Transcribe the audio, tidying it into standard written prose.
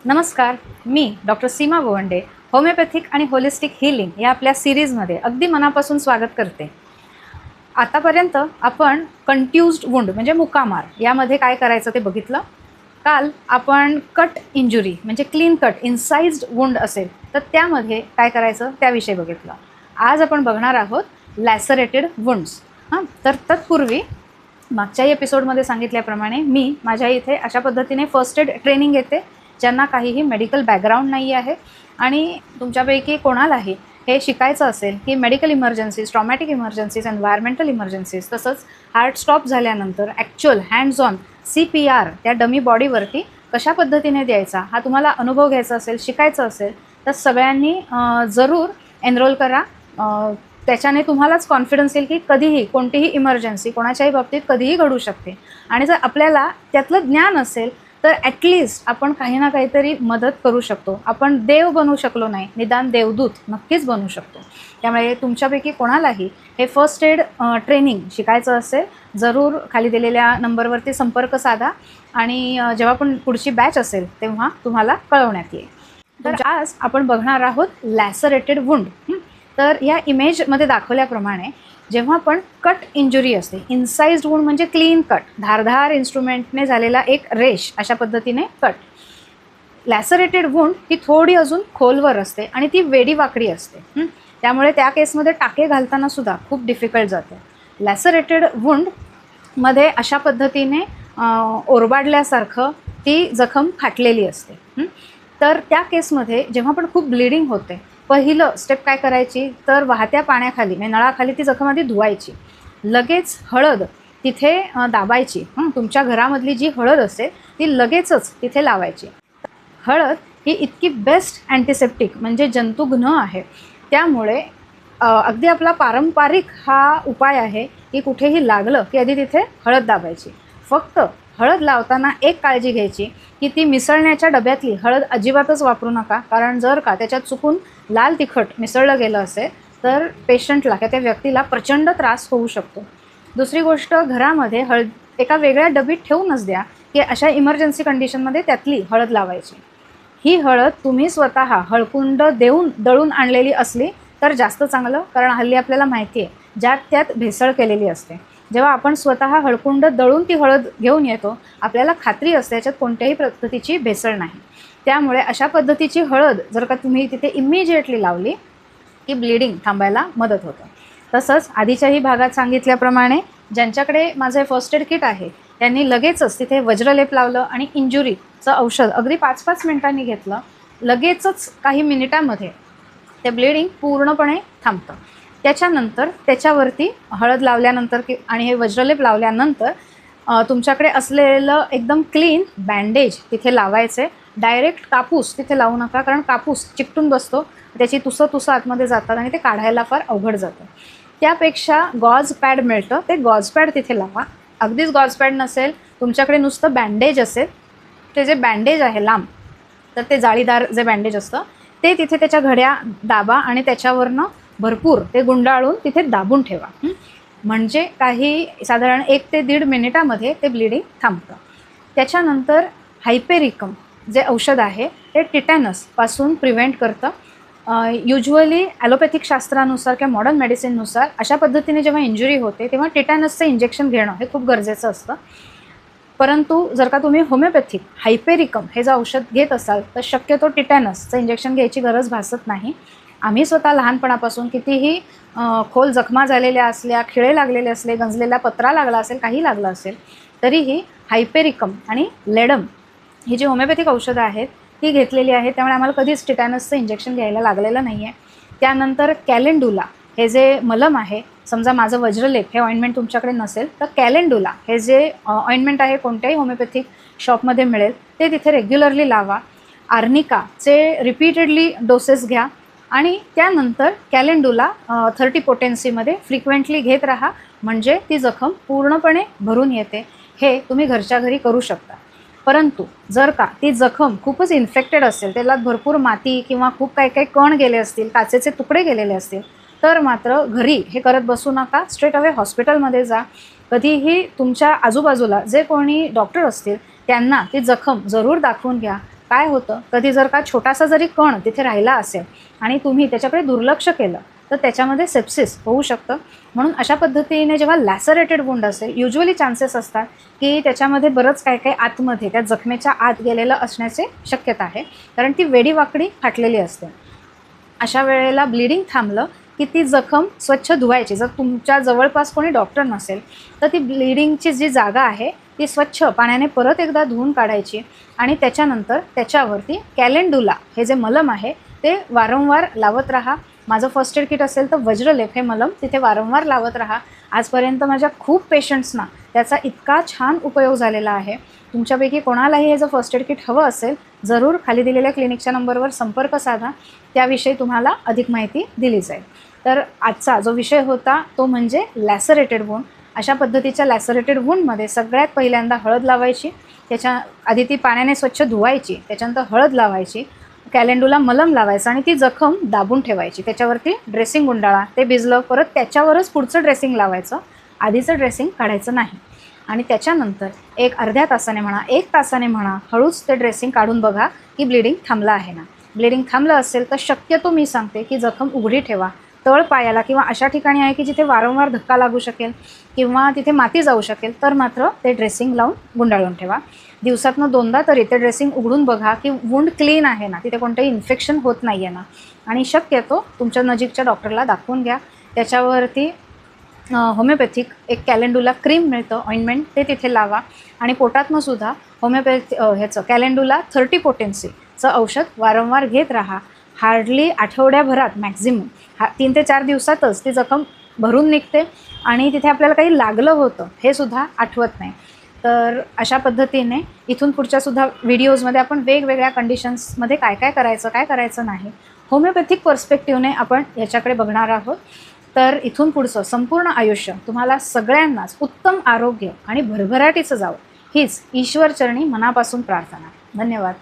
नमस्कार, मी डॉक्टर सीमा गोवंडे होमिओपॅथिक आणि holistic healing या आपल्या सिरीजमध्ये अगदी मनापासून स्वागत करते. आतापर्यंत आपण कंट्युज्ड वुंड म्हणजे मुकामार यामध्ये काय करायचं ते बघितलं. काल आपण कट इंजुरी म्हणजे क्लीन कट इन्साइज्ड वुंड असेल तर त्यामध्ये काय करायचं त्याविषयी बघितलं. आज आपण बघणार आहोत लॅसरेटेड वुंड्स. तर तत्पूर्वी मागच्याही एपिसोडमध्ये सांगितल्याप्रमाणे मी माझ्या इथे अशा पद्धतीने फर्स्ट एड ट्रेनिंग घेते. ज्यांना काहीही मेडिकल बॅकग्राऊंड नाही आहे आणि तुमच्यापैकी कोणालाही हे शिकायचं असेल की medical emergencies, traumatic emergencies, environmental emergencies, तसंच हार्ट स्टॉप झाल्यानंतर ॲक्च्युअल हँड्स ऑन CPR त्या डमी बॉडीवरती कशा पद्धतीने द्यायचा हा तुम्हाला अनुभव घ्यायचा असेल, शिकायचं असेल तर सगळ्यांनी जरूर एनरोल करा. त्याच्याने तुम्हालाच कॉन्फिडन्स येईल की कधीही कोणतीही इमर्जन्सी कोणाच्याही बाबतीत कधीही घडू शकते. आणि जर आपल्याला त्यातलं ज्ञान असेल तर ॲटलिस्ट आपण काही ना काहीतरी मदत करू शकतो. आपण देव बनू शकलो नाही, निदान देवदूत नक्कीच बनू शकतो. त्यामुळे तुमच्यापैकी कोणालाही हे फर्स्ट एड ट्रेनिंग शिकायचं असेल जरूर खाली दिलेल्या नंबरवरती संपर्क साधा आणि जेव्हा पण पुढची बॅच असेल तेव्हा तुम्हाला कळवण्यात येईल. तर आज आपण बघणार आहोत लॅसरेटेड वुंड. तर या इमेजमध्ये दाखवल्याप्रमाणे जेव्हा पण कट इंजुरी असते, इन्साइज्ड वुंड म्हणजे क्लीन कट, धारधार इन्स्ट्रुमेंटने झालेला एक रेश, अशा पद्धतीने कट. लॅसरेटेड वुंड ही थोडी अजून खोलवर असते आणि ती वेडीवाकडी असते. त्यामुळे त्या केसमध्ये टाके घालताना सुद्धा खूप डिफिकल्ट जाते. लॅसरेटेड वुंडमध्ये अशा पद्धतीने ओरबाडल्यासारखं ती जखम फाटलेली असते. तर त्या केसमध्ये जेव्हा पण खूप ब्लिडिंग होते, पहिलं स्टेप काय करायची तर वाहत्या पाण्याखाली म्हणजे नळाखाली ती जखम आधी धुवायची. लगेच हळद तिथे दाबायची. तुमच्या घरामधली जी हळद असेल ती लगेचच तिथे लावायची. हळद ही इतकी बेस्ट अँटीसेप्टिक म्हणजे जंतुघ्न आहे. त्यामुळे अगदी आपला पारंपरिक हा उपाय आहे की कुठेही लागलं की आधी तिथे हळद दाबायची. फक्त हळद लावताना एक काळजी घ्यायची की ती मिसळण्याच्या डब्यातली हळद अजिबातच वापरू नका. कारण जर का त्याच्यात चुकून लाल तिखट मिसळलं गेलं असेल तर पेशंटला किंवा त्या व्यक्तीला प्रचंड त्रास होऊ शकतो. दुसरी गोष्ट, घरामध्ये हळद एका वेगळ्या डबीत ठेवूनच द्या की अशा इमर्जन्सी कंडिशनमध्ये त्यातली हळद लावायची. ही हळद तुम्ही स्वतः हळकुंड देऊन दळून आणलेली असली तर जास्त चांगलं, कारण हल्ली आपल्याला माहिती आहे ज्यात त्यात भेसळ केलेली असते. जेव्हा आपण स्वतः हळकुंड दळून ती हळद घेऊन येतो आपल्याला खात्री असते याच्यात कोणत्याही पद्धतीची भेसळ नाही. त्यामुळे अशा पद्धतीची हळद जर का तुम्ही तिथे इमिजिएटली लावली की ब्लिडिंग थांबायला मदत होतं. तसंच आधीच्याही भागात सांगितल्याप्रमाणे ज्यांच्याकडे माझे फर्स्ट एड किट आहे त्यांनी लगेचच तिथे वज्रलेप लावलं आणि इंजुरीचं औषध अगदी 5-5 मिनिटांनी घेतलं. लगेचच काही मिनिटांमध्ये ते ब्लिडिंग पूर्णपणे थांबतं. त्याच्यानंतर त्याच्यावरती हळद लावल्यानंतर आणि हे वज्रलेप लावल्यानंतर तुमच्याकडे असलेलं एकदम क्लीन बँडेज तिथे लावायचे. डायरेक्ट कापूस तिथे लावू नका, कारण कापूस चिकटून बसतो, त्याची तुसं आतमध्ये जातात आणि ते काढायला फार अवघड जातं. त्यापेक्षा गॉज पॅड मिळतं, ते गॉज पॅड तिथे लावा. अगदीच गॉज पॅड नसेल, तुमच्याकडे नुसतं बँडेज असेल, ते जे बँडेज आहे लांब तर ते जाळीदार जे बँडेज असतं ते तिथे त्याच्या घड्या दाबा आणि त्याच्यावरनं भरपूर ते गुंडाळून तिथे दाबून ठेवा. म्हणजे काही साधारण 1 ते 1.5 मिनिटामध्ये ते ब्लिडिंग थांबतं. त्याच्यानंतर हायपेरिकम जे औषध आहे ते टिटॅनसपासून प्रिव्हेंट करतं. युज्युअली ॲलोपॅथिक शास्त्रानुसार किंवा मॉडर्न मेडिसिननुसार अशा पद्धतीने जेव्हा इंजुरी होते तेव्हा टिटॅनसचं इंजेक्शन घेणं हे खूप गरजेचं असतं. परंतु जर का तुम्ही होमिओपॅथिक हायपेरिकम हे जर औषध घेत असाल तर शक्यतो टिटॅनसचं इंजेक्शन घ्यायची गरज भासत नाही. आम्ही स्वतः लहानपणापासून कितीही खोल जखमा झालेल्या असल्या, खिळे लागलेले असले, गंजलेला पत्रा लागला असेल, काही लागलं असेल तरीही हायपेरिकम आणि लेडम ही जी होमिओपॅथिक औषधं आहेत ती घेतलेली आहेत. त्यामुळे आम्हाला कधीच टिटॅनसचं इंजेक्शन घ्यायला लागलेलं नाही आहे. त्यानंतर कॅलेंडुला हे जे मलम आहे, समजा माझं वज्रलेप हे ऑइंटमेंट तुमच्याकडे नसेल तर कॅलेंडुला हे जे ऑइंटमेंट आहे कोणत्याही होमिओपॅथिक शॉपमध्ये मिळेल ते तिथे रेग्युलरली लावा. आर्निकाचे रिपीटेडली डोसेस घ्या आणि त्यानंतर कॅलेंडुला 30 पोटेन्सीमध्ये फ्रिक्वेंटली घेत राहा, म्हणजे ती जखम पूर्णपणे भरून येते. हे तुम्ही घरच्या घरी करू शकता. परंतु जर का ती जखम खूपच इन्फेक्टेड असेल, त्याला भरपूर माती किंवा खूप काही कण गेले असतील, काचेचे तुकडे गेलेले असतील तर मात्र घरी हे करत बसू नका. स्ट्रेट अवे हॉस्पिटलमध्ये जा. कधीही तुमच्या आजूबाजूला जे कोणी डॉक्टर असतील त्यांना ती जखम जरूर दाखवून घ्या. काय होतं, कधी जर का छोटासा जरी कण तिथे राहिला असेल आणि तुम्ही त्याच्याकडे दुर्लक्ष केलं तर त्याच्यामध्ये सेप्सिस होऊ शकतं. म्हणून अशा पद्धतीने जेव्हा लॅसरेटेड वुंड असेल, युज्युअली चान्सेस असतात की त्याच्यामध्ये बरंच काय काय आतमध्ये त्या जखमेच्या आत गेलेलं असण्याची शक्यता आहे, कारण ती वेडीवाकडी फाटलेली असते. अशा वेळेला ब्लिडिंग थांबलं की ती जखम स्वच्छ धुवायची. जर तुमच्या जवळपास कोणी डॉक्टर नसेल तर ती ब्लिडिंगची जी जागा आहे ती स्वच्छ पाण्याने परत एकदा धुवून काढायची आणि त्याच्यानंतर त्याच्यावरती कॅलेंडुला हे जे मलम आहे ते वारंवार लावत राहा. माझं फर्स्ट एड किट असेल तर वज्रलेप हे मलम तिथे वारंवार लावत राहा. आजपर्यंत माझ्या खूप पेशंट्सना त्याचा इतका छान उपयोग झालेला आहे. तुमच्यापैकी कोणालाही हे जर फर्स्ट एड किट हवं असेल, जरूर खाली दिलेल्या क्लिनिकच्या नंबरवर संपर्क साधा. त्याविषयी तुम्हाला अधिक माहिती दिली जाईल. तर आजचा जो विषय होता तो म्हणजे लॅसरेटेड वुंड. अशा पद्धतीच्या लॅसरेटेड वुंडमध्ये सगळ्यात पहिल्यांदा हळद लावायची, त्याच्या आधी ती पाण्याने स्वच्छ धुवायची, त्याच्यानंतर हळद लावायची, कॅलेंडुला मलम लावायचं आणि ती जखम दाबून ठेवायची. त्याच्यावरती ड्रेसिंग गुंडाळा, ते भिजलं परत त्याच्यावरच पुढचं ड्रेसिंग लावायचं, आधीचं ड्रेसिंग काढायचं नाही. आणि त्याच्यानंतर एक अर्ध्या तासाने म्हणा 1 तासाने म्हणा हळूच ते ड्रेसिंग काढून बघा की ब्लिडिंग थांबलं आहे ना. ब्लिडिंग थांबलं असेल तर शक्यतो मी सांगते की जखम उघडी ठेवा. तळ पायाला किंवा अशा ठिकाणी आहे की जिथे वारंवार धक्का लागू शकेल किंवा तिथे माती जाऊ शकेल तर मात्र ते ड्रेसिंग लावून गुंडाळून ठेवा. दिवसातनं 2दा तरी ते ड्रेसिंग उघडून बघा की वुंड क्लीन आहे ना, तिथे कोणतंही इन्फेक्शन होत नाही आहे ना. आणि शक्यतो तुमच्या नजीकच्या डॉक्टरला दाखवून घ्या. त्याच्यावरती होमिओपॅथिक एक कॅलेंडुला क्रीम मिळतं, ऑइंटमेंट, ते तिथे लावा. आणि पोटातनं सुद्धा ह्याचं कॅलेंडुला 30 पोटेन्सीचं औषध वारंवार घेत राहा. हार्डली आठवड्याभरात मॅक्झिमम 3 ते 4 दिवसातच ती जखम भरून निघते आणि तिथे आपल्याला काही लागलं होतं हे सुद्धा आठवत नाही. तर अशा पद्धतीने इथून पुढच्यासुद्धा व्हिडिओजमध्ये आपण वेगवेगळ्या कंडिशन्समध्ये काय काय करायचं, काय करायचं नाही, होमिओपॅथिक पर्स्पेक्टिव्हने आपण याच्याकडे बघणार आहोत. तर इथून पुढचं संपूर्ण आयुष्य तुम्हाला सगळ्यांनाच उत्तम आरोग्य आणि भरभराटीचं जावं हीच ईश्वरचरणी मनापासून प्रार्थना. धन्यवाद.